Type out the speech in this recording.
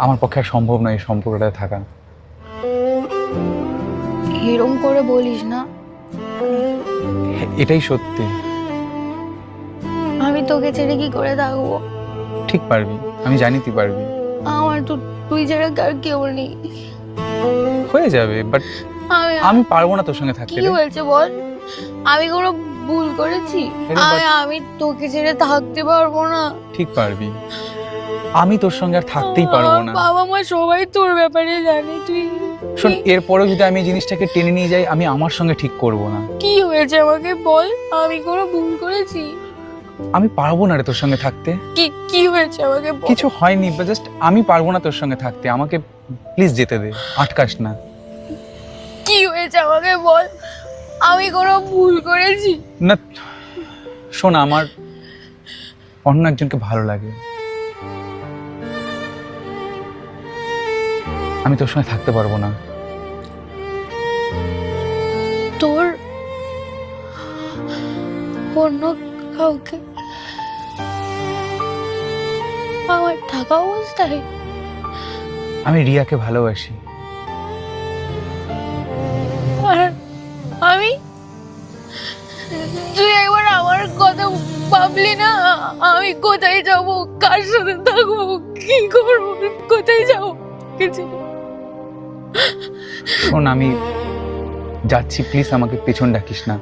আমার পক্ষে আর সম্ভব নয় এই সম্পর্কটায় থাকা। এরম করে বলিস না। এটাই সত্যি। আমি তোকে ছেড়ে কি করে থাকবো? ঠিক পারবি, আমি জানি তুই পারবি। আমার তো তুই ছাড়া আর কেউ নেই। হয়ে যাবে, বাট আমি আমি পারবো না তোর সঙ্গে থাকতে কি রে। হয়েছে বল? আমি কোনো ভুল করেছি? আরে but- আমি তোকে ছেড়ে থাকতে পারবো না। ঠিক পারবি, আমি তোর সঙ্গে আর থাকতেই পারবো আমার না। বাবা মা সবাই তোর ব্যাপারে জানে। তুই শোন, এরপরেও যদি আমি এই জিনিসটাকে টেনে নিয়ে যাই, আমি আমার সঙ্গে ঠিক করব না। কি হয়েছে আমাকে বল? আমি কোনো ভুল করেছি? আমি পারবো না রে তোর সঙ্গে থাকতে। কি কি হয়েছে আমাকে বল? কিছু হয়নি, বা জাস্ট আমি পারবো না তোর সঙ্গে থাকতে। আমাকে প্লিজ যেতে দে, আটকাস না। কি হয়েছে আমাকে বল? আমি কোনো ভুল করেছি? না শোন, আমার অন্য একজনকে ভালো লাগে। আমি তোর সঙ্গে থাকতে পারবো না। তোর অন্য কাউকে আমার থাকা অবস্থায়? আমি রিয়াকে ভালোবাসি। আর আমি? তুই একবার আমার কথা ভাবলি না? আমি কোথায় যাব, কার সাথে থাকবো, কি করবো, কোথায় যাবো কিছু? শোন, আমি যাচ্ছি, প্লিজ আমাকে পেছন ডাকিস না।